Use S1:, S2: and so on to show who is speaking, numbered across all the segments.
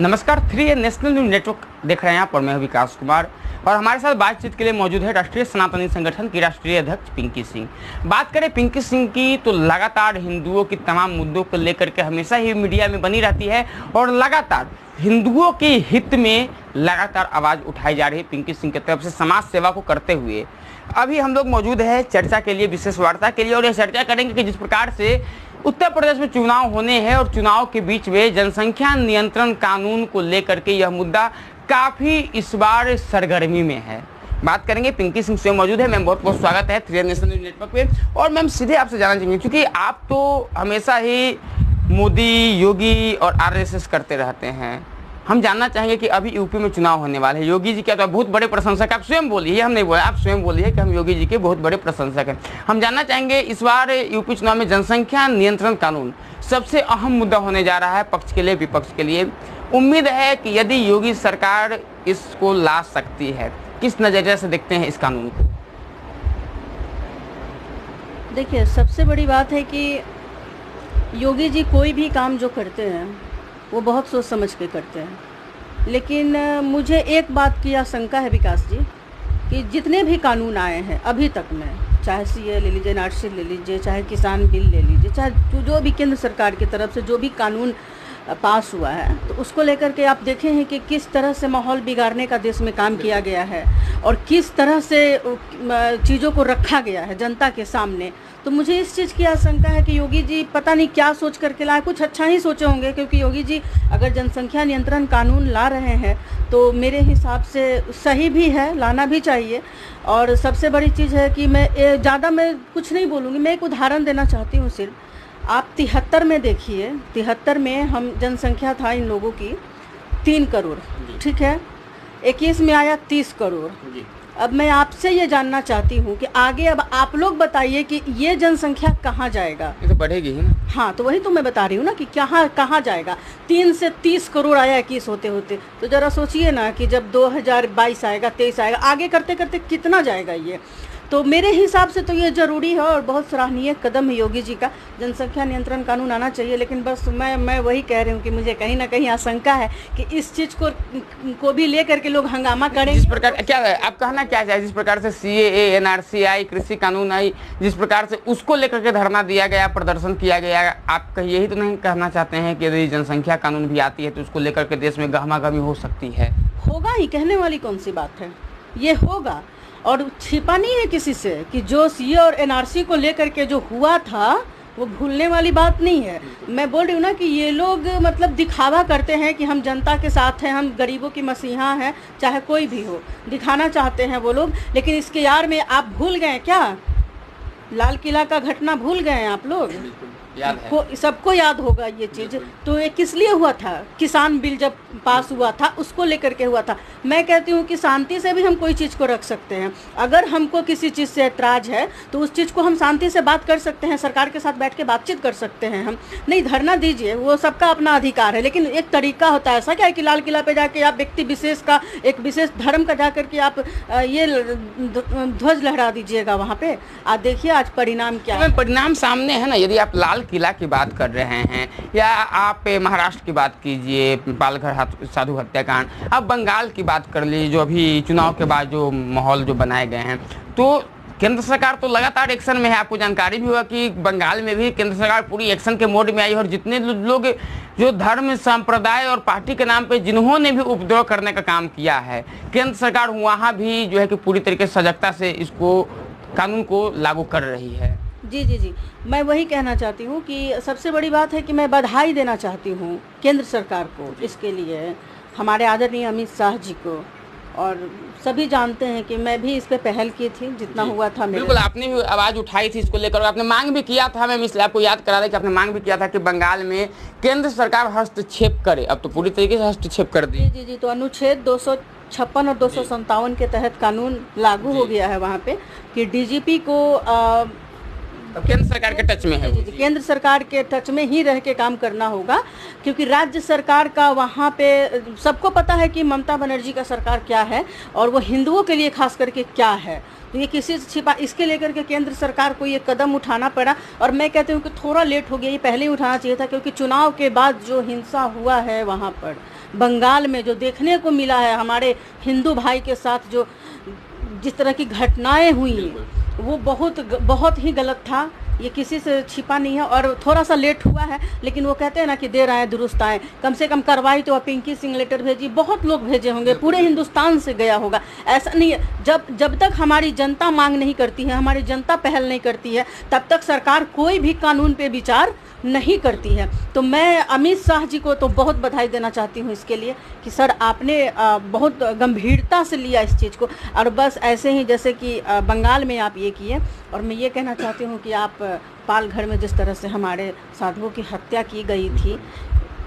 S1: नमस्कार, 3A national news network देख रहे हैं यहाँ पर। मैं विकास कुमार और हमारे साथ बातचीत के लिए मौजूद है राष्ट्रीय सनातनी संगठन की राष्ट्रीय अध्यक्ष पिंकी सिंह। बात करें पिंकी सिंह की तो लगातार हिंदुओं की तमाम मुद्दों को लेकर के हमेशा ही मीडिया में बनी रहती है और लगातार हिंदुओं के हित में लगातार आवाज़ उठाई जा रही है पिंकी सिंह की तरफ से समाज सेवा को करते हुए। अभी हम लोग मौजूद है चर्चा के लिए, विशेष वार्ता के लिए, और यह चर्चा करेंगे कि जिस प्रकार से उत्तर प्रदेश में चुनाव होने हैं और चुनाव के बीच में जनसंख्या नियंत्रण कानून को लेकर के यह मुद्दा काफ़ी इस बार सरगर्मी में है। बात करेंगे, पिंकी सिंह स्वयं मौजूद है। मैम, बहुत बहुत स्वागत है 3A नेशनल न्यूज नेटवर्क पे। और मैम, सीधे आपसे जानना चाहेंगे, क्योंकि आप तो हमेशा ही मोदी, योगी और RSS करते रहते हैं, हम जानना चाहेंगे कि अभी यूपी में चुनाव होने वाले हैं। योगी जी क्या तो बहुत बड़े प्रशंसक, आप स्वयं बोलिए, हम नहीं बोले, आप स्वयं बोलिए कि हम योगी जी के बहुत बड़े प्रशंसक हैं। हम जानना चाहेंगे इस बार यूपी चुनाव में जनसंख्या नियंत्रण कानून सबसे अहम मुद्दा होने जा रहा है, पक्ष के लिए विपक्ष के लिए। उम्मीद है कि यदि योगी सरकार इसको ला सकती है, किस नजरिए से देखते हैं इस कानून को?
S2: देखिए, सबसे बड़ी बात है कि योगी जी कोई भी काम जो करते हैं वो बहुत सोच समझ के करते हैं। लेकिन मुझे एक बात की आशंका है विकास जी, कि जितने भी कानून आए हैं अभी तक में, चाहे CA ले लीजिए, NRC ले लीजिए, चाहे किसान बिल ले लीजिए, चाहे जो भी केंद्र सरकार की तरफ से जो भी कानून पास हुआ है, तो उसको लेकर के आप देखें हैं कि किस तरह से माहौल बिगाड़ने का देश में काम किया गया है और किस तरह से चीज़ों को रखा गया है जनता के सामने। तो मुझे इस चीज़ की आशंका है कि योगी जी पता नहीं क्या सोच करके लाए, कुछ अच्छा ही सोचे होंगे, क्योंकि योगी जी अगर जनसंख्या नियंत्रण कानून ला रहे हैं तो मेरे हिसाब से सही भी है, लाना भी चाहिए। और सबसे बड़ी चीज़ है कि मैं कुछ नहीं बोलूँगी, मैं एक उदाहरण देना चाहती हूँ सिर्फ। आप 73 में देखिए, 73 में हम जनसंख्या था इन लोगों की 3 करोड़, ठीक है। 21 में आया 30 करोड़। अब मैं आपसे ये जानना चाहती हूँ कि आगे अब आप लोग बताइए कि ये जनसंख्या कहाँ जाएगा?
S1: ये तो बढ़ेगी ही ना।
S2: हाँ, तो वही तो मैं बता रही हूँ ना कि कहाँ जाएगा। 3 से 30 करोड़ आया 21 होते होते, तो ज़रा सोचिए ना कि जब 2022 आएगा, 23 आएगा, आगे करते करते कितना जाएगा ये। तो मेरे हिसाब से तो ये ज़रूरी है और बहुत सराहनीय कदम है योगी जी का, जनसंख्या नियंत्रण कानून आना चाहिए। लेकिन बस मैं वही कह रही हूँ कि मुझे कहीं ना कहीं आशंका है कि इस चीज़ को भी लेकर के लोग हंगामा करेंगे।
S1: जिस प्रकार क्या आप कहना क्या चाहिए, जिस प्रकार से CAA, NRC आई, कृषि कानून आई, जिस प्रकार से उसको लेकर के धरना दिया गया, प्रदर्शन किया गया, आप कहीं यही तो नहीं कहना चाहते हैं कि यदि जनसंख्या कानून भी आती है तो उसको लेकर के देश में गहमागहमी हो सकती है?
S2: होगा ही, कहने वाली कौन सी बात है, ये होगा। और छिपा नहीं है किसी से कि जो CA और NRC को लेकर के जो हुआ था वो भूलने वाली बात नहीं है। मैं बोल रही हूँ ना कि ये लोग मतलब दिखावा करते हैं कि हम जनता के साथ हैं, हम गरीबों की मसीहा हैं, चाहे कोई भी हो, दिखाना चाहते हैं वो लोग। लेकिन इसके यार में आप भूल गए क्या, लाल किला का घटना भूल गए आप लोग?
S1: याद है,
S2: सबको याद होगा ये चीज़। तो ये किस लिए हुआ था? किसान बिल जब पास हुआ था उसको लेकर के हुआ था। मैं कहती हूँ कि शांति से भी हम कोई चीज़ को रख सकते हैं। अगर हमको किसी चीज़ से ऐतराज है तो उस चीज़ को हम शांति से बात कर सकते हैं, सरकार के साथ बैठ के बातचीत कर सकते हैं। हम नहीं, धरना दीजिए, वो सबका अपना अधिकार है, लेकिन एक तरीका होता है। ऐसा क्या है कि लाल किला पे जाके आप व्यक्ति विशेष का, एक विशेष धर्म का जा करके आप ये ध्वज लहरा दीजिएगा वहाँ पे? आप देखिए आज परिणाम क्या है।
S1: परिणाम सामने है ना। यदि आप लाल किला की बात कर रहे हैं या आप महाराष्ट्र की बात कीजिए, पालघर साधु हत्याकांड, अब बंगाल की बात कर लीजिए, जो अभी चुनाव के बाद जो माहौल जो बनाए गए हैं, तो केंद्र सरकार तो लगातार एक्शन में है। आपको जानकारी भी होगा कि बंगाल में भी केंद्र सरकार पूरी एक्शन के मोड में आई और जितने लोग जो धर्म, संप्रदाय और पार्टी के नाम पे जिन्होंने भी उपद्रव करने का काम किया है, केंद्र सरकार वहाँ भी जो है कि पूरी तरीके से सजगता से इसको कानून को लागू कर रही है।
S2: जी, मैं वही कहना चाहती हूँ कि सबसे बड़ी बात है कि मैं बधाई देना चाहती हूँ केंद्र सरकार को इसके लिए, हमारे आदरणीय अमित शाह जी को। और सभी जानते हैं कि मैं भी इस पे पहल की थी जितना हुआ था मेरे।
S1: बिल्कुल, आपने भी आवाज़ उठाई थी इसको लेकर, आपने मांग भी किया था। मैं इसलिए आपको याद करा दें कि आपने मांग भी किया था कि बंगाल में केंद्र सरकार हस्तक्षेप करे। अब तो पूरी तरीके से हस्तक्षेप कर दी।
S2: जी, तो अनुच्छेद 256 और 257 के तहत कानून लागू हो गया है वहाँ पे कि DGP को
S1: केंद्र सरकार के टच में है।
S2: जी, केंद्र सरकार के टच में ही रह के काम करना होगा, क्योंकि राज्य सरकार का वहाँ पे सबको पता है कि ममता बनर्जी का सरकार क्या है और वो हिंदुओं के लिए खास करके क्या है। तो ये किसी से छिपा, इसके लेकर के केंद्र सरकार को ये कदम उठाना पड़ा। और मैं कहती हूँ कि थोड़ा लेट हो गया, ये पहले ही उठाना चाहिए था, क्योंकि चुनाव के बाद जो हिंसा हुआ है वहाँ पर बंगाल में जो देखने को मिला है हमारे हिंदू भाई के साथ, जो जिस तरह की घटनाएं हुई वो बहुत ही गलत था। ये किसी से छिपा नहीं है और थोड़ा सा लेट हुआ है, लेकिन वो कहते हैं ना कि देर आए दुरुस्त आए। कम से कम कार्रवाई तो पिंकी सिंह लेटर भेजी, बहुत लोग भेजे होंगे, पूरे हिंदुस्तान से गया होगा। ऐसा नहीं है, जब तक हमारी जनता मांग नहीं करती है, हमारी जनता पहल नहीं करती है, तब तक सरकार कोई भी कानून पे विचार नहीं करती है। तो मैं अमित शाह जी को तो बहुत बधाई देना चाहती हूँ इसके लिए कि सर आपने बहुत गंभीरता से लिया इस चीज़ को, और बस ऐसे ही जैसे कि बंगाल में आप ये किए। और मैं ये कहना चाहती हूँ कि आप पालघर में जिस तरह से हमारे साधुओं की हत्या की गई थी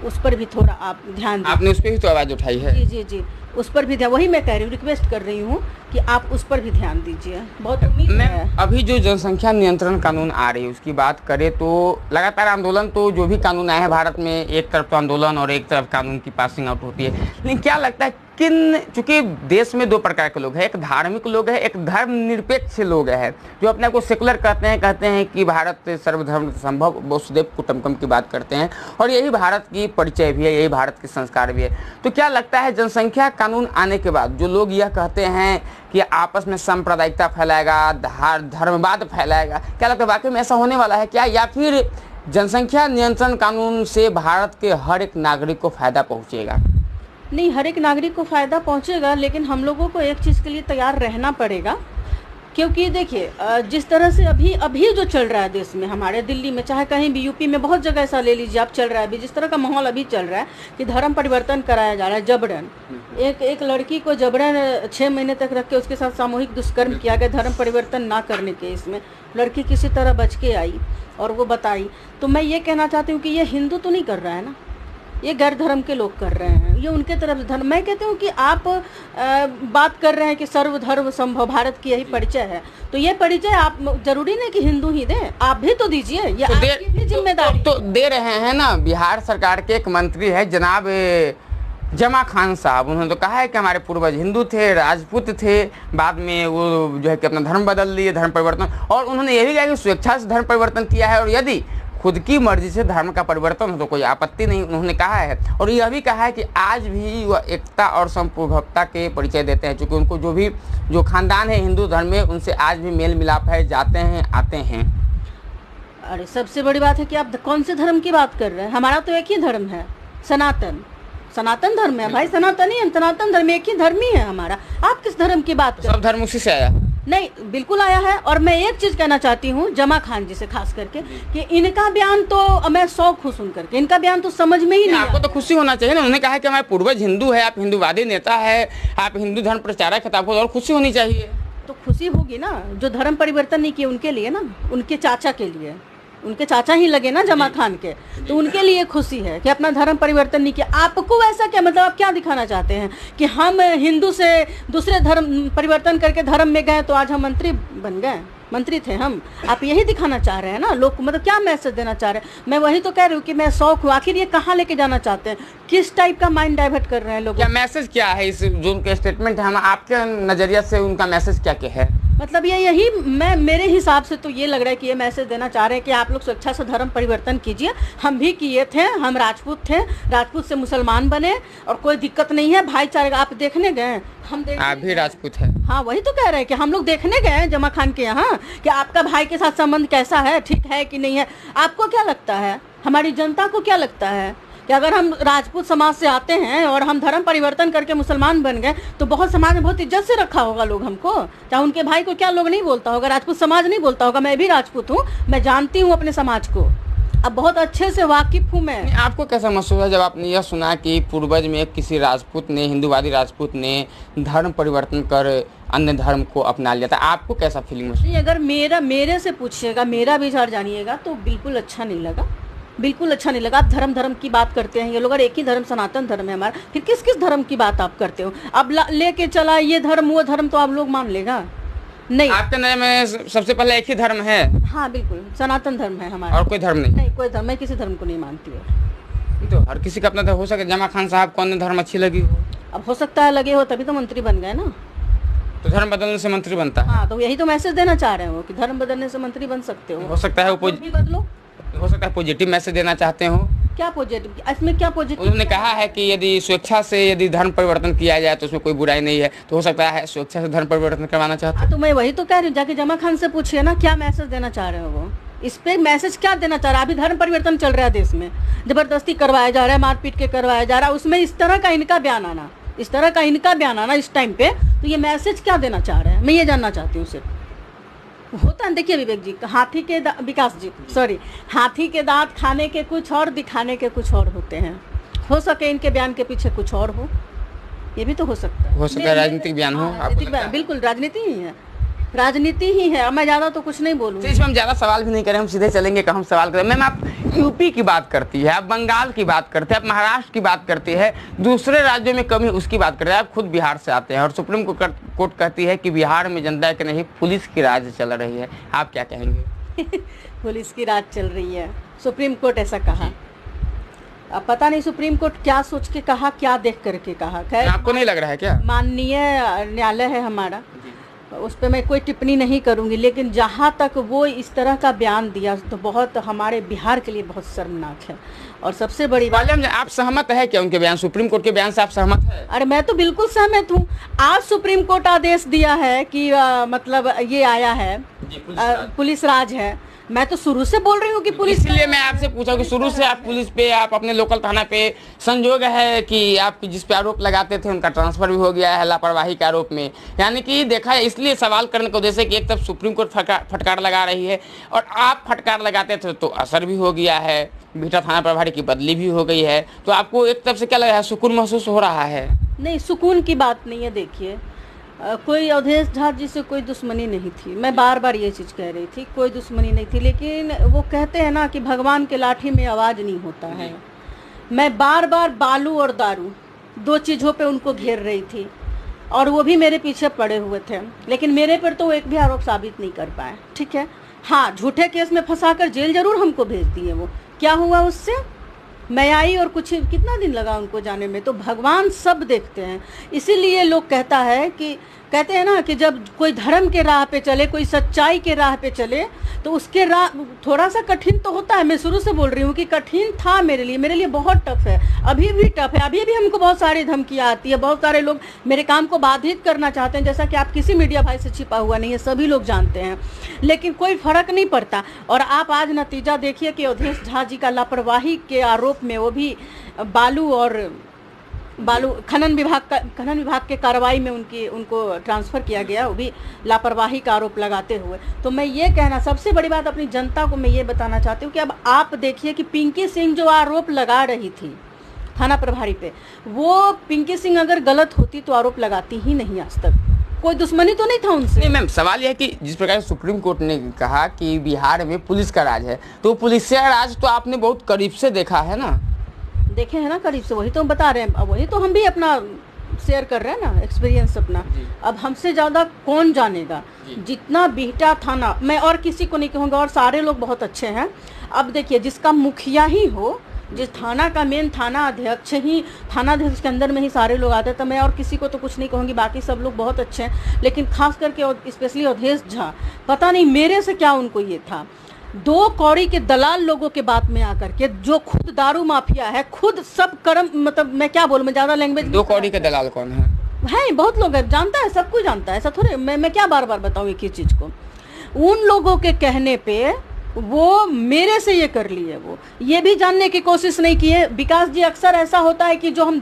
S2: उस पर भी थोड़ा आप ध्यान दीजिए।
S1: आपने उस पर भी तो आवाज़ उठाई है।
S2: जी जी जी, उस पर भी ध्यान, वही मैं कह रही हूँ, रिक्वेस्ट कर रही हूँ कि आप उस पर भी ध्यान दीजिए। बहुत उम्मीद है।
S1: अभी जो जनसंख्या नियंत्रण कानून आ रही है उसकी बात करें तो लगातार आंदोलन, तो जो भी कानून आए हैं भारत में, एक तरफ तो आंदोलन और एक तरफ कानून की पासिंग आउट होती है। लेकिन क्या लगता है चूंकि देश में दो प्रकार के लोग हैं, एक धार्मिक लोग हैं, एक धर्मनिरपेक्ष लोग हैं जो अपने को सेकुलर कहते हैं कि भारत सर्वधर्म संभव वसुदेव कुटुंबकम की बात करते हैं, और यही भारत की परिचय भी है, यही भारत के संस्कार भी है। तो क्या लगता है जनसंख्या कानून आने के बाद जो लोग यह कहते हैं कि आपस में सांप्रदायिकता फैलाएगा, धर्मवाद फैलाएगा, क्या लगता है वाकई में ऐसा होने वाला है क्या, या फिर जनसंख्या नियंत्रण कानून से भारत के हर एक नागरिक को फायदा पहुंचेगा?
S2: नहीं, हर एक नागरिक को फ़ायदा पहुंचेगा, लेकिन हम लोगों को एक चीज़ के लिए तैयार रहना पड़ेगा। क्योंकि देखिए जिस तरह से अभी जो चल रहा है देश में, हमारे दिल्ली में, चाहे कहीं भी, यूपी में, बहुत जगह ऐसा ले लीजिए आप, चल रहा है अभी जिस तरह का माहौल अभी चल रहा है कि धर्म परिवर्तन कराया जा रहा है, जबरन। एक लड़की को जबरन 6 महीने तक रख के उसके साथ सामूहिक दुष्कर्म किया गया, धर्म परिवर्तन ना करने के। इसमें लड़की किसी तरह बच के आई और वो बताई। तो मैं ये कहना चाहती हूँ कि ये हिंदू तो नहीं कर रहा है ना, ये गैर धर्म के लोग कर रहे हैं, ये उनके तरफ से धर्म। मैं कहती हूँ कि आप बात कर रहे हैं कि सर्वधर्म संभव, भारत की यही परिचय है, तो ये परिचय आप जरूरी नहीं कि हिंदू ही दें, आप भी तो दीजिए, ये आपकी भी जिम्मेदारी
S1: तो दे रहे हैं ना। बिहार सरकार के एक मंत्री है जनाब जमा खान साहब, उन्होंने तो कहा है कि हमारे पूर्वज हिंदू थे, राजपूत थे, बाद में वो जो है कि अपना धर्म बदल लिए, धर्म परिवर्तन। और उन्होंने ये भी कहा कि स्वेच्छा से धर्म परिवर्तन किया है, और यदि खुद की मर्जी से धर्म का परिवर्तन हो तो कोई आपत्ति नहीं, उन्होंने कहा है। और यह भी कहा है कि आज भी वह एकता और संप्रभुता के परिचय देते हैं, क्योंकि उनको जो खानदान है हिंदू धर्म में, उनसे आज भी मेल मिलाप है, जाते हैं आते हैं।
S2: अरे सबसे बड़ी बात है कि आप कौन से धर्म की बात कर रहे हैं? हमारा तो एक ही धर्म है, सनातन धर्म है भाई, सनातन धर्म एक ही धर्म ही है हमारा। आप किस धर्म की बात कर रहे हैं?
S1: सब धर्म उसी से आया
S2: नहीं, बिल्कुल आया है। और मैं एक चीज़ कहना चाहती हूँ जमा खान जी से खास करके कि इनका बयान तो मैं शौक हूँ सुन करके, इनका बयान तो समझ में ही नहीं।
S1: आपको तो खुशी होना चाहिए ना, उन्होंने कहा कि हमारे पूर्वज हिंदू है, आप हिंदूवादी नेता है, आप हिंदू धर्म प्रचारक है, तो आपको और खुशी होनी चाहिए।
S2: तो खुशी होगी ना, जो धर्म परिवर्तन नहीं किए उनके लिए ना, उनके चाचा के लिए, उनके चाचा ही लगे ना जमा खान के, तो उनके लिए खुशी है कि अपना धर्म परिवर्तन नहीं किया। आपको ऐसा क्या मतलब, आप क्या दिखाना चाहते हैं कि हम हिंदू से दूसरे धर्म परिवर्तन करके धर्म में गए तो आज हम मंत्री बन गए? मंत्री थे हम, आप यही दिखाना चाह रहे हैं ना लोग को, मतलब क्या मैसेज देना चाह रहे हैं? मैं वही तो कह रही हूँ कि मैं शौक हूँ, आखिर ये कहाँ लेके जाना चाहते हैं, किस टाइप का माइंड डाइवर्ट कर रहे हैं लोग?
S1: क्या मैसेज क्या है इस जो उनके स्टेटमेंट है, हम आपके नजरिया से उनका मैसेज क्या क्या है?
S2: मतलब ये यही, मैं मेरे हिसाब से तो ये लग रहा है कि ये मैसेज देना चाह रहे हैं कि आप लोग स्वेच्छा से धर्म परिवर्तन कीजिए, हम भी किए थे, हम राजपूत थे, राजपूत से मुसलमान बने और कोई दिक्कत नहीं है, भाईचारे का। आप देखने गए, हम
S1: आप भी राजपूत है।
S2: हाँ, वही तो कह रहे हैं कि हम लोग देखने गए हैं जमा खान के यहाँ कि आपका भाई के साथ संबंध कैसा है, ठीक है कि नहीं है। आपको क्या लगता है, हमारी जनता को क्या लगता है कि अगर हम राजपूत समाज से आते हैं और हम धर्म परिवर्तन करके मुसलमान बन गए तो बहुत समाज में बहुत इज्जत से रखा होगा लोग हमको? चाहे उनके भाई को क्या लोग नहीं बोलता होगा, राजपूत समाज नहीं बोलता होगा? मैं भी राजपूत हूँ, मैं जानती हूँ अपने समाज को, अब बहुत अच्छे से वाकिफ हूँ मैं।
S1: आपको कैसा महसूस है जब आपने यह सुना कि पूर्वज में किसी राजपूत ने, हिंदूवादी राजपूत ने धर्म परिवर्तन कर अन्य धर्म को अपना लिया था? आपको कैसा फीलिंग महसूस?
S2: नहीं, अगर मेरे से पूछिएगा, मेरा विचार जानिएगा तो बिल्कुल अच्छा नहीं लगा, बिल्कुल अच्छा नहीं लगा। आप धर्म की बात करते हैं, ये लोग, और एक ही धर्म सनातन धर्म है हमारा, फिर किस किस धर्म की बात आप करते हो? अब लेके चला ये धर्म वो धर्म, तो आप लोग मान लेगा नहीं?
S1: आपके नजर में सबसे पहले एक ही धर्म है?
S2: हाँ बिल्कुल, सनातन धर्म है हमारा,
S1: और कोई धर्म नहीं?
S2: नहीं, कोई धर्म, मैं किसी धर्म को नहीं मानती हूँ।
S1: तो हर किसी का अपना धर्म हो सके। जमा खान साहब को अन्य धर्म अच्छी लगी हो?
S2: अब हो सकता है लगे हो, तभी तो मंत्री बन गए ना।
S1: तो धर्म बदलने से मंत्री बनता है?
S2: हाँ, तो यही तो मैसेज देना चाह रहे हो कि धर्म बदलने से मंत्री बन सकते हो
S1: सकता है
S2: भी बदलो,
S1: हो सकता है पॉजिटिव मैसेज देना चाहते हो।
S2: क्या पॉजिटिव, इसमें क्या पॉजिटिव?
S1: उन्होंने कहा है कि यदि स्वेच्छा से यदि धर्म परिवर्तन किया जाए तो उसमें कोई बुराई नहीं है, तो हो सकता है स्वेच्छा से धर्म परिवर्तन करवाना चाहते हैं।
S2: तो मैं वही तो कह रही हूँ, जाके जमा खान से पूछिए ना क्या मैसेज देना चाह रहे हो वो, इस पे मैसेज क्या देना चाह रहा है। अभी धर्म परिवर्तन चल रहा है देश में, जबरदस्ती करवाया जा रहा है, मारपीट के करवाया जा रहा है, उसमें इस तरह का इनका बयान आना, इस तरह का इनका बयान आना इस टाइम पे, तो ये मैसेज क्या देना चाह रहे हैं, मैं ये जानना चाहती हूँ सिर्फ। होता है, देखिए विवेक जी, विकास जी सॉरी, हाथी के दांत खाने के कुछ और, दिखाने के कुछ और होते हैं। हो सके इनके बयान के पीछे कुछ और हो, ये भी तो हो सकता है।
S1: हो सकता है राजनीतिक बयान हो।
S2: राजनीतिक बयान, बिल्कुल राजनीति ही है, राजनीति ही है। मैं ज़्यादा तो कुछ नहीं बोलूँगी।
S1: इसमें हम ज़्यादा सवाल भी नहीं करें, हम सीधे चलेंगे कि हम सवाल करें। मैम आप यूपी की बात करती है, आप बंगाल की बात करते हैं, आप महाराष्ट्र की बात करती है, दूसरे राज्यों में कमी उसकी बात करते हैं। आप खुद बिहार से आते हैं और सुप्रीम कोर्ट कहती है कि बिहार में जनता की नहीं पुलिस की राज चल रही है, आप क्या कहेंगे?
S2: पुलिस की राज चल रही है, सुप्रीम कोर्ट ऐसा कहा। अब पता नहीं सुप्रीम कोर्ट क्या सोच के कहा, क्या देख करके कहा। खैर,
S1: आपको नहीं लग रहा है क्या?
S2: माननीय न्यायालय है हमारा, उस पर मैं कोई टिप्पणी नहीं करूंगी, लेकिन जहाँ तक वो इस तरह का बयान दिया तो बहुत हमारे बिहार के लिए बहुत शर्मनाक है। और सबसे बड़ी बात,
S1: आप सहमत है क्या उनके बयान, सुप्रीम कोर्ट के बयान से आप सहमत है?
S2: अरे मैं तो बिल्कुल सहमत हूँ। आज सुप्रीम कोर्ट आदेश दिया है कि मतलब ये आया है, पुलिस राज है। मैं तो शुरू से बोल रही हूँ कि पुलिस,
S1: इसलिए मैं आपसे पूछा कि शुरू से आप पुलिस पे, आप अपने लोकल थाना पे, संजोग है कि आप जिस पे आरोप लगाते थे उनका ट्रांसफर भी हो गया है लापरवाही के आरोप में, यानी कि देखा है। इसलिए सवाल करने को जैसे कि एक तरफ सुप्रीम कोर्ट फटकार लगा रही है और आप फटकार लगाते थे तो असर भी हो गया है, बिहटा थाना प्रभारी की बदली भी हो गई है, तो आपको एक तरफ से क्या लग रहा है, सुकून महसूस हो रहा है?
S2: नहीं, सुकून की बात नहीं है। देखिए, कोई अवधेश झा जी से कोई दुश्मनी नहीं थी, मैं बार बार ये चीज़ कह रही थी, कोई दुश्मनी नहीं थी। लेकिन वो कहते हैं ना कि भगवान के लाठी में आवाज़ नहीं होता है। मैं बार बार बालू और दारू दो चीज़ों पे उनको घेर रही थी और वो भी मेरे पीछे पड़े हुए थे, लेकिन मेरे पर तो एक भी आरोप साबित नहीं कर पाए। ठीक है, हाँ, झूठे केस में फंसाकर जेल जरूर हमको भेज दिए। वो क्या हुआ उससे? मैं आई और कुछ कितना दिन लगा उनको जाने में। तो भगवान सब देखते हैं, इसीलिए लोग कहते हैं ना कि जब कोई धर्म के राह पे चले, कोई सच्चाई के राह पे चले, तो उसके राह थोड़ा सा कठिन तो होता है। मैं शुरू से बोल रही हूँ कि कठिन था मेरे लिए बहुत टफ है, अभी भी टफ है। अभी भी हमको बहुत सारी धमकियाँ आती है, बहुत सारे लोग मेरे काम को बाधित करना चाहते हैं, जैसा कि आप किसी मीडिया भाई से छिपा हुआ नहीं है, सभी लोग जानते हैं, लेकिन कोई फर्क नहीं पड़ता। और आप आज नतीजा देखिए कि अवधेश झा जी का लापरवाही के आरोप में, वो भी खनन विभाग के कार्रवाई में उनको ट्रांसफ़र किया गया, वो भी लापरवाही का आरोप लगाते हुए। तो मैं ये कहना, सबसे बड़ी बात अपनी जनता को मैं ये बताना चाहती हूँ कि अब आप देखिए कि पिंकी सिंह जो आरोप लगा रही थी थाना प्रभारी पे, वो पिंकी सिंह अगर गलत होती तो आरोप लगाती ही नहीं, आज तक कोई दुश्मनी तो नहीं था उनसे।
S1: नहीं मैम, सवाल यह है कि जिस प्रकार सुप्रीम कोर्ट ने कहा कि बिहार में पुलिस का राज है, तो पुलिस का राज तो आपने बहुत करीब से देखा है ना?
S2: देखे हैं ना करीब से, वही तो हम बता रहे हैं, अब वही तो हम भी अपना शेयर कर रहे हैं ना, एक्सपीरियंस अपना। अब हमसे ज़्यादा कौन जानेगा? जितना बिहटा थाना, मैं और किसी को नहीं कहूँगा, और सारे लोग बहुत अच्छे हैं। अब देखिए, जिसका मुखिया ही हो, जिस थाना का मेन थाना अध्यक्ष ही, थाना अध्यक्ष के अंदर में ही सारे लोग आते हैं, तो मैं और किसी को तो कुछ नहीं कहूँगी, बाकी सब लोग बहुत अच्छे हैं। लेकिन खास करके स्पेशली अवधेश झा, पता नहीं मेरे से क्या उनको ये था, 2 कौड़ी के दलाल लोगों के बात में आकर के, जो खुद दारू माफिया है, खुद सब कर्म, मतलब मैं क्या बोलूँ, मैं ज़्यादा लैंग्वेज।
S1: 2 कौड़ी के दलाल कौन है?
S2: बहुत लोग है, जानता है, सब कुछ जानता है, ऐसा थोड़े मैं क्या बार बार बताऊँ एक ही चीज़ को। उन लोगों के कहने पे वो मेरे से ये कर लिए, वो ये भी जानने की कोशिश नहीं किए। विकास जी, अक्सर ऐसा होता है कि जो हम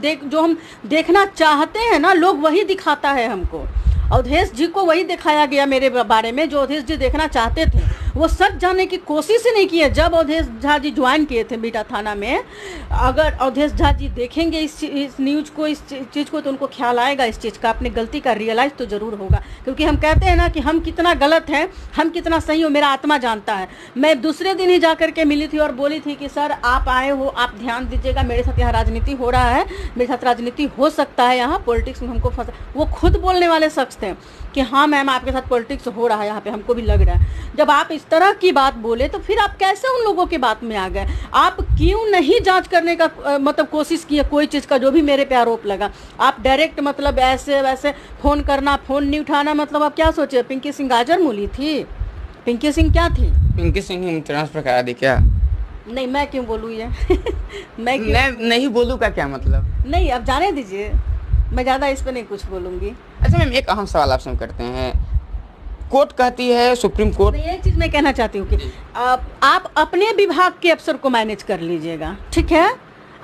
S2: देखना चाहते हैं ना, लोग वही दिखाता है हमको। अवधेश जी को वही दिखाया गया मेरे बारे में, जो अवधेश जी देखना चाहते थे, वो सच जानने की कोशिश ही नहीं की है। जब अवधेश झा जी ज्वाइन किए थे बिहटा थाना में, अगर अवधेश झा जी देखेंगे इस न्यूज़ को, इस चीज़ को, तो उनको ख्याल आएगा इस चीज़ का, अपनी गलती का रियलाइज़ तो ज़रूर होगा। क्योंकि हम कहते हैं ना कि हम कितना गलत हैं, हम कितना सही हो, मेरा आत्मा जानता है। मैं दूसरे दिन ही जा कर के मिली थी और बोली थी कि सर आप आए हो, आप ध्यान दीजिएगा, मेरे साथ यहाँ राजनीति हो रहा है, मेरे साथ राजनीति हो सकता है, यहाँ पॉलिटिक्स में हमको फंसा। वो खुद बोलने वाले शख्स थे कि हाँ मैम, आपके साथ पॉलिटिक्स हो रहा है यहाँ पे, हमको भी लग रहा है। जब आप इस तरह की बात बोले तो फिर आप कैसे उन लोगों की बात में आ गए? आप क्यों नहीं जांच करने का मतलब कोशिश किए कोई चीज़ का, जो भी मेरे पे आरोप लगा? आप डायरेक्ट मतलब ऐसे वैसे फ़ोन करना, फ़ोन नहीं उठाना, मतलब आप क्या सोचे पिंकी सिंह गाजर मूली थी? पिंकी सिंह क्या थी?
S1: पिंकी सिंह ही ट्रांसफर करा दी क्या?
S2: नहीं, मैं क्यों बोलूँ ये मैं क्यों
S1: मैं नहीं बोलूँ का क्या मतलब?
S2: नहीं, अब जाने दीजिए, मैं ज़्यादा इस पर नहीं कुछ बोलूँगी।
S1: अच्छा मैम, एक अहम सवाल आपसे हम करते हैं। कोर्ट कहती है, सुप्रीम कोर्ट।
S2: नहीं, एक चीज़ मैं कहना चाहती हूँ कि आप अपने विभाग के अफसर को मैनेज कर लीजिएगा, ठीक है?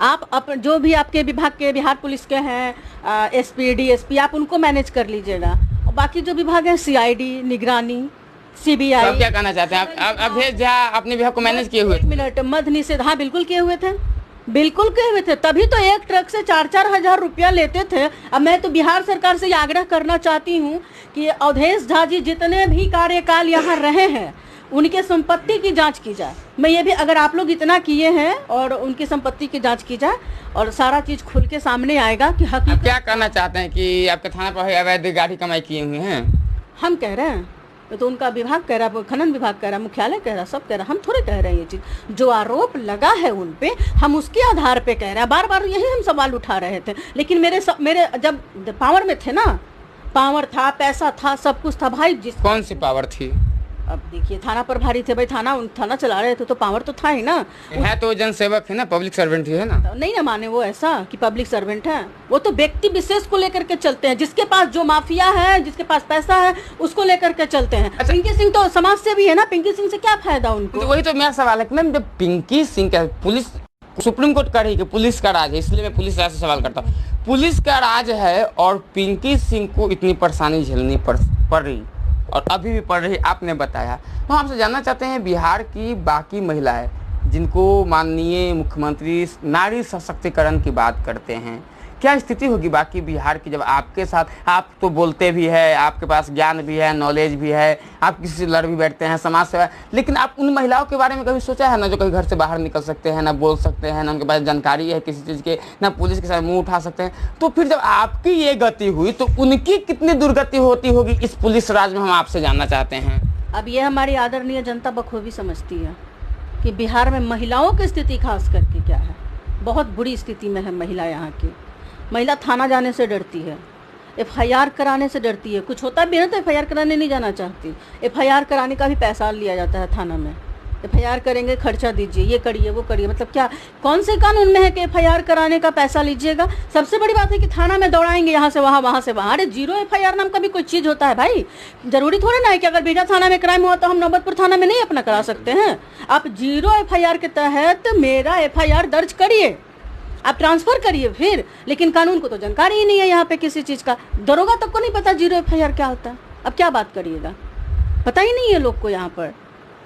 S2: आप जो भी आपके विभाग के, बिहार पुलिस के हैं, एसपी, डीएसपी, आप उनको मैनेज कर लीजिएगा। और बाकी जो विभाग है, सीआईडी, निगरानी, सीबीआई।
S1: आप क्या कहना चाहते हैं? आप अवधेश झा अपने विभाग को मैनेज किए हुए
S2: एक मिनट, मध निषेध, हाँ बिल्कुल किए हुए थे, बिल्कुल किए हुए थे। तभी तो एक ट्रक से 4-4 हजार रुपया लेते थे। अब मैं तो बिहार सरकार से आग्रह करना चाहती हूँ कि अवधेश झा जी जितने भी कार्यकाल यहाँ रहे हैं उनके संपत्ति की जांच की जाए। मैं ये भी, अगर आप लोग इतना किए हैं और उनकी संपत्ति की जांच की जाए और सारा चीज खुल के सामने आएगा कि
S1: आप क्या कहना चाहते हैं कि आपके थाना पर अवैध गाड़ी कमाई किए हुए हैं?
S2: हम कह रहे हैं, तो उनका विभाग कह रहा है, खनन विभाग कह रहा है, मुख्यालय कह रहा है, सब कह रहा है। हम थोड़े कह रहे हैं ये चीज़। जो आरोप लगा है उन पे, हम उसके आधार पे कह रहे हैं। बार बार यही हम सवाल उठा रहे थे, लेकिन मेरे जब पावर में थे ना, पावर था, पैसा था, सब कुछ था भाई। जिस
S1: कौन सी पावर थी?
S2: अब देखिए, थाना प्रभारी थे भाई, थाना चला रहे थे, तो पावर तो था ही ना।
S1: है तो जनसेवक है ना, पब्लिक सर्वेंट ही है ना।
S2: नहीं ना माने वो ऐसा कि पब्लिक सर्वेंट है, वो तो व्यक्ति विशेष को लेकर के चलते हैं। जिसके पास जो माफिया है, जिसके पास पैसा है, उसको लेकर के चलते हैं।
S1: अच्छा।
S2: पिंकी सिंह तो समाज से भी है ना, पिंकी सिंह से क्या फायदा उनको?
S1: तो वही तो मेरा सवाल है कि मैम, जब पिंकी सिंह का पुलिस, सुप्रीम कोर्ट कह रही कि पुलिस का राज है, इसलिए मैं पुलिस राज से सवाल करता हूँ। पुलिस का राज है और पिंकी सिंह को इतनी परेशानी झेलनी पड़ रही और अभी भी पड़ रही, आपने बताया। तो आपसे जानना चाहते हैं, बिहार की बाकी महिलाएं जिनको माननीय मुख्यमंत्री नारी सशक्तिकरण की बात करते हैं, क्या स्थिति होगी बाकी बिहार की जब आपके साथ, आप तो बोलते भी है, आपके पास ज्ञान भी है, नॉलेज भी है, आप किसी से लड़ भी बैठते हैं, समाज सेवा, लेकिन आप उन महिलाओं के बारे में कभी सोचा है ना, जो कभी घर से बाहर निकल सकते हैं, ना बोल सकते हैं, ना उनके पास जानकारी है किसी चीज़ के, ना पुलिस के साथ मुंह उठा सकते हैं? तो फिर जब आपकी ये गति हुई तो उनकी कितनी दुर्गति होती होगी इस पुलिस राज में, हम आपसे जानना चाहते हैं।
S2: अब ये हमारी आदरणीय जनता बखूबी समझती है कि बिहार में महिलाओं की स्थिति खास करके क्या है। बहुत बुरी स्थिति में है महिला यहाँ की। महिला थाना जाने से डरती है, एफआईआर कराने से डरती है। कुछ होता भी है ना तो एफआईआर कराने नहीं जाना चाहती। एफआईआर कराने का भी पैसा लिया जाता है थाना में। एफआईआर करेंगे, खर्चा दीजिए, ये करिए, वो करिए। मतलब क्या, कौन से कानून में है कि एफआईआर कराने का पैसा लीजिएगा? सबसे बड़ी बात है कि थाना में दौड़ाएंगे, यहाँ से वहाँ, वहाँ से वहाँ। अरे जीरो एफआईआर नाम का भी कोई चीज़ होता है भाई। जरूरी थोड़ा ना है कि अगर बीजा थाना में क्राइम हुआ तो हम नौबतपुर थाना में नहीं अपना करा सकते हैं। आप जीरो एफआईआर के तहत मेरा एफआईआर दर्ज करिए, आप ट्रांसफर करिए फिर। लेकिन कानून को तो जानकारी ही नहीं है यहाँ पे किसी चीज़ का। दरोगा तक को नहीं पता जीरो एफआईआर क्या होता है। अब क्या बात करिएगा, पता ही नहीं है लोग को यहाँ पर।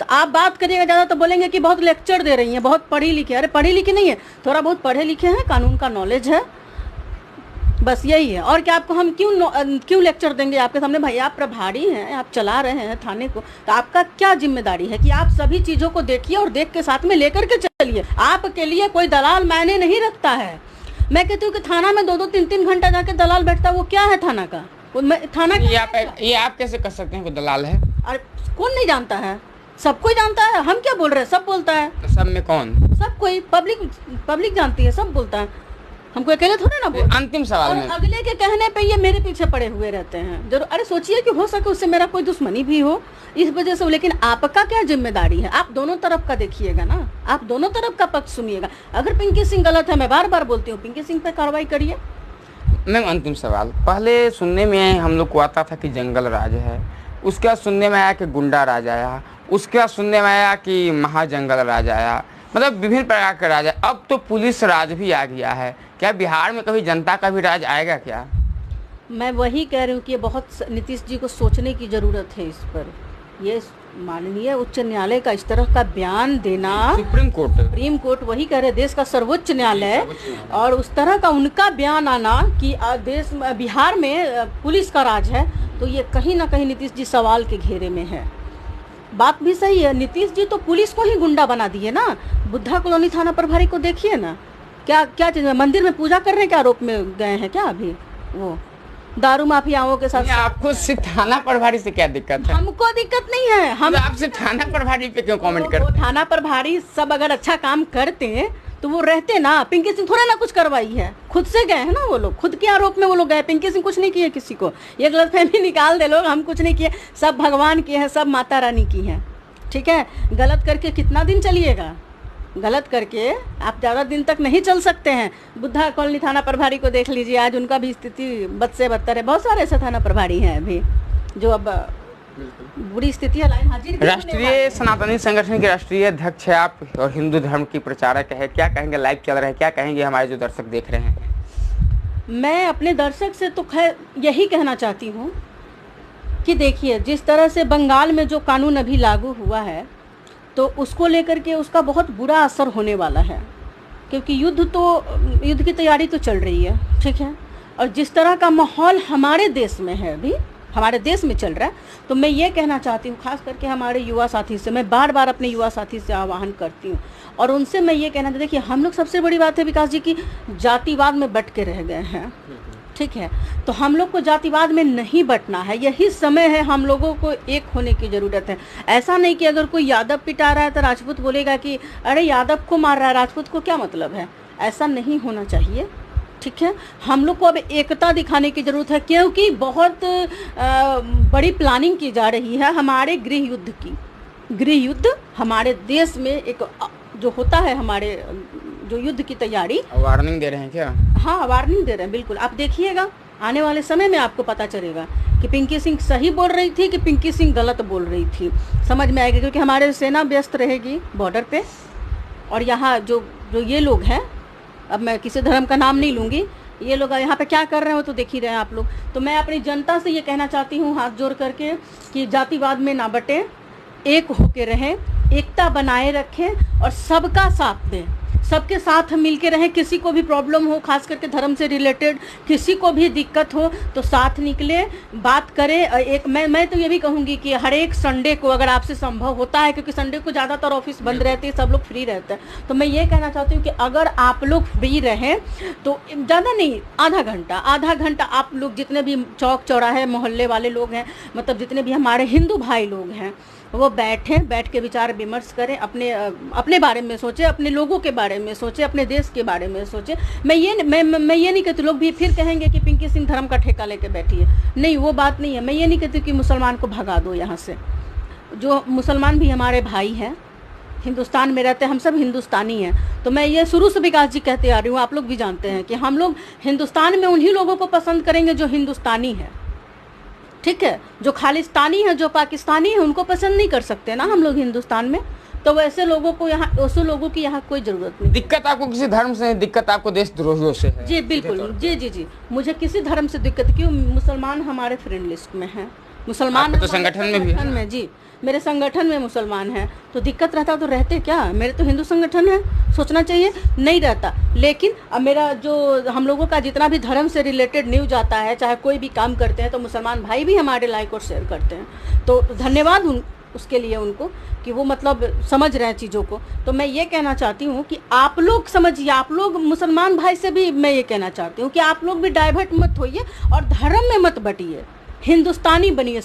S2: तो आप बात करिएगा ज़्यादा तो बोलेंगे कि बहुत लेक्चर दे रही हैं, बहुत पढ़ी लिखी है। अरे पढ़ी लिखी नहीं है, थोड़ा बहुत पढ़े लिखे हैं, कानून का नॉलेज है, बस यही है। और क्या आपको हम क्यों लेक्चर देंगे आपके सामने? भाई आप प्रभारी हैं, आप चला रहे हैं थाने को, तो आपका क्या जिम्मेदारी है कि आप सभी चीज़ों को देखिए और देख के साथ में लेकर के चलिए। आपके लिए कोई दलाल मायने नहीं रखता है। मैं कहती हूँ कि थाना में 2-2, 3-3 घंटा जाके दलाल बैठता है, वो क्या है थाना का? थाना
S1: ये आप कैसे कर सकते हैं कोई दलाल है?
S2: अरे कौन नहीं जानता है, सब कोई जानता है। हम क्या बोल रहे हैं, सब बोलता है।
S1: तो सब में कौन? सब
S2: कोई, पब्लिक जानती है, सब बोलता है। हमको अकेले थोड़े ना बोल।
S1: अंतिम सवाल में,
S2: अगले के कहने पे ये मेरे पीछे पड़े हुए रहते हैं जरूर। अरे सोचिए कि हो सके उससे मेरा कोई दुश्मनी भी हो इस वजह से। लेकिन आपका क्या जिम्मेदारी है? आप दोनों तरफ का देखिएगा ना, आप दोनों तरफ का पक्ष सुनिएगा। अगर पिंकी सिंह गलत है, मैं बार बार बोलती हूँ, पिंकी सिंह पे कार्रवाई करिए।
S1: मैम अंतिम सवाल, पहले सुनने में हम लोग को आता था कि जंगल राज है, उसके बाद सुनने में आया कि गुंडा राज आया, उसके बाद सुनने में आया कि महाजंगल राज आया, मतलब विभिन्न प्रकार के राज है। अब तो पुलिस राज भी आ गया है। क्या बिहार में कभी जनता का भी राज आएगा क्या?
S2: मैं वही कह रही हूँ कि बहुत नीतीश जी को सोचने की ज़रूरत है इस पर। ये माननीय उच्च न्यायालय का इस तरह का बयान देना,
S1: सुप्रीम कोर्ट
S2: वही कह रहे, देश का सर्वोच्च न्यायालय, और उस तरह का उनका बयान आना कि देश बिहार में पुलिस का राज है, तो ये कहीं ना कहीं नीतीश जी सवाल के घेरे में है। बात भी सही है, नीतीश जी तो पुलिस को ही गुंडा बना दिए ना। बुद्धा कॉलोनी थाना प्रभारी को देखिए ना, क्या चीज़, मंदिर में पूजा करने के आरोप में गए हैं क्या अभी वो दारू माफियाओं के साथ?
S1: आपको सिर्फ थाना प्रभारी से क्या दिक्कत है?
S2: हमको दिक्कत नहीं है। हम
S1: आप सिर्फ थाना प्रभारी पे क्यों कमेंट करते हैं?
S2: थाना प्रभारी सब अगर अच्छा काम करते तो वो रहते ना। पिंकी सिंह थोड़ा ना कुछ करवाई है, खुद से गए हैं ना वो लोग, खुद के आरोप में वो लोग गए। पिंकी सिंह कुछ नहीं किए किसी को। ये गलतफहमी निकाल दे लोग, हम कुछ नहीं किए, सब भगवान की है, सब माता रानी की है। ठीक है, गलत करके कितना दिन चलिएगा? गलत करके आप ज़्यादा दिन तक नहीं चल सकते हैं। बुद्धा कॉलोनी थाना प्रभारी को देख लीजिए, आज उनका भी स्थिति बद से बदतर है। बहुत सारे ऐसे थाना प्रभारी हैं अभी जो अब बुरी स्थिति है, लाइन हाजिर भी होने वाली
S1: राष्ट्रीय
S2: है।
S1: सनातनी संगठन के राष्ट्रीय अध्यक्ष है आप और हिंदू धर्म की प्रचारक है, क्या कहेंगे? लाइव चल रहा है, क्या कहेंगे हमारे जो दर्शक देख रहे हैं?
S2: मैं अपने दर्शक से तो खैर यही कहना चाहती हूँ कि देखिए, जिस तरह से बंगाल में जो कानून अभी लागू हुआ है तो उसको लेकर के उसका बहुत बुरा असर होने वाला है, क्योंकि युद्ध की तैयारी तो चल रही है, ठीक है। और जिस तरह का माहौल हमारे देश में है, अभी हमारे देश में चल रहा है, तो मैं ये कहना चाहती हूँ, खास करके हमारे युवा साथी से, मैं बार बार अपने युवा साथी से आह्वान करती हूँ और उनसे मैं ये कहना चाहती हूँ, देखिए हम लोग, सबसे बड़ी बात है विकास जी की जातिवाद में बट के रह गए हैं, ठीक है। तो हम लोग को जातिवाद में नहीं बटना है, यही समय है, हम लोगों को एक होने की ज़रूरत है। ऐसा नहीं कि अगर कोई यादव पिटा रहा है तो राजपूत बोलेगा कि अरे यादव को मार रहा है, राजपूत को क्या मतलब है। ऐसा नहीं होना चाहिए, ठीक है। हम लोग को अब एकता दिखाने की ज़रूरत है, क्योंकि बहुत बड़ी प्लानिंग की जा रही है हमारे गृह युद्ध की। गृह युद्ध हमारे देश में एक जो होता है, हमारे जो युद्ध की तैयारी,
S1: वार्निंग दे रहे हैं क्या?
S2: हाँ, वार्निंग दे रहे हैं, बिल्कुल। आप देखिएगा, आने वाले समय में आपको पता चलेगा कि पिंकी सिंह सही बोल रही थी कि पिंकी सिंह गलत बोल रही थी, समझ में आएगी। क्योंकि हमारे सेना व्यस्त रहेगी बॉर्डर पे, और यहाँ जो ये लोग हैं, अब मैं किसी धर्म का नाम नहीं लूँगी, ये लोग यहाँ पे क्या कर रहे हो तो देख ही रहे हैं आप लोग। तो मैं अपनी जनता से ये कहना चाहती हूँ हाथ जोड़ करके कि जातिवाद में ना बटें, एक होके रहें, एकता बनाए रखें और सबका साथ दें, सबके साथ मिल के रहें। किसी को भी प्रॉब्लम हो, खास करके धर्म से रिलेटेड किसी को भी दिक्कत हो तो साथ निकले, बात करें। एक मैं तो ये भी कहूँगी कि हर एक संडे को, अगर आपसे संभव होता है, क्योंकि संडे को ज़्यादातर ऑफिस बंद रहती है, सब लोग फ्री रहते हैं, तो मैं ये कहना चाहती हूँ कि अगर आप लोग फ्री रहें तो ज़्यादा नहीं, आधा घंटा आप लोग जितने भी चौक चौराहे मोहल्ले वाले लोग हैं, मतलब जितने भी हमारे हिंदू भाई लोग हैं, वो बैठ के विचार विमर्श करें, अपने बारे में सोचें, अपने लोगों के बारे में सोचें, अपने देश के बारे में सोचें। मैं ये नहीं कहती, लोग भी फिर कहेंगे कि पिंकी सिंह धर्म का ठेका लेके बैठी है, नहीं, वो बात नहीं है। मैं ये नहीं कहती कि मुसलमान को भगा दो यहाँ से, जो मुसलमान भी हमारे भाई हैं, हिंदुस्तान में रहते हैं, हम सब हिंदुस्तानी हैं। तो मैं ये शुरू से विकास जी कहते आ रही हूँ, आप लोग भी जानते हैं कि हम लोग हिंदुस्तान में उन्हीं लोगों को पसंद करेंगे जो हिंदुस्तानी है, ठीक है। जो खालिस्तानी है, जो पाकिस्तानी है, उनको पसंद नहीं कर सकते ना हम लोग हिंदुस्तान में। तो वैसे लोगों को यहाँ, वैसे लोगों की यहाँ कोई ज़रूरत नहीं।
S1: दिक्कत आपको किसी धर्म से, दिक्कत आपको देशद्रोहियों से है?
S2: जी बिल्कुल, जी, मुझे किसी धर्म से दिक्कत, क्यों, मुसलमान हमारे फ्रेंड लिस्ट में हैं, मुसलमान
S1: तो संगठन में भी है
S2: में, जी मेरे संगठन में मुसलमान हैं, तो दिक्कत रहता तो रहते क्या, मेरे तो हिंदू संगठन है, सोचना चाहिए, नहीं रहता। लेकिन अब मेरा जो, हम लोगों का जितना भी धर्म से रिलेटेड न्यूज आता है, चाहे कोई भी काम करते हैं, तो मुसलमान भाई भी हमारे लाइक और शेयर करते हैं, तो धन्यवाद उसके लिए उनको कि वो मतलब समझ रहे हैं चीज़ों को। तो मैं ये कहना चाहती हूँ कि आप लोग समझिए, आप लोग मुसलमान भाई से भी मैं ये कहना चाहती हूँ कि आप लोग भी डाइवर्ट मत होइए और धर्म में मत बटिए, हिंदुस्तानी बनिए,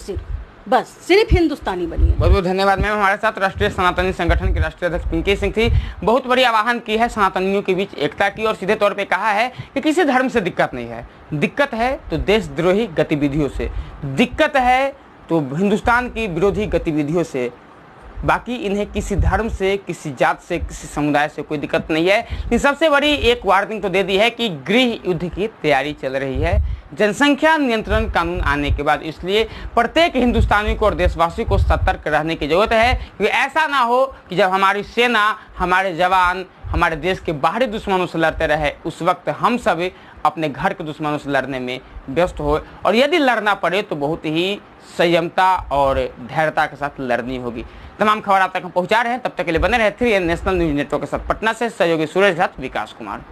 S2: सिर्फ हिंदुस्तानी बनिए।
S1: बहुत बहुत धन्यवाद मैम। हमारे साथ राष्ट्रीय सनातनी संगठन के राष्ट्रीय अध्यक्ष पिंकी सिंह थी। बहुत बड़ी आह्वान की है सनातनियों के बीच एकता की, और सीधे तौर पे कहा है कि किसी धर्म से दिक्कत नहीं है, दिक्कत है तो देशद्रोही गतिविधियों से, दिक्कत है तो हिंदुस्तान की विरोधी गतिविधियों से, बाकी इन्हें किसी धर्म से, किसी जात से, किसी समुदाय से कोई दिक्कत नहीं है। लेकिन सबसे बड़ी एक वार्निंग तो दे दी है कि गृह युद्ध की तैयारी चल रही है जनसंख्या नियंत्रण कानून आने के बाद, इसलिए प्रत्येक हिंदुस्तानी को और देशवासी को सतर्क रहने की जरूरत है कि ऐसा ना हो कि जब हमारी सेना, हमारे जवान हमारे देश के बाहरी दुश्मनों से लड़ते रहे, उस वक्त हम सब अपने घर के दुश्मनों से लड़ने में व्यस्त हो, और यदि लड़ना पड़े तो बहुत ही संयमता और धैर्यता के साथ लड़नी होगी। तमाम खबर आप तक हम पहुंचा रहे हैं, तब तक के लिए बने रहे 3N नेशनल न्यूज नेटवर्क के साथ। पटना से सहयोगी सूरज भट्ट, विकास कुमार।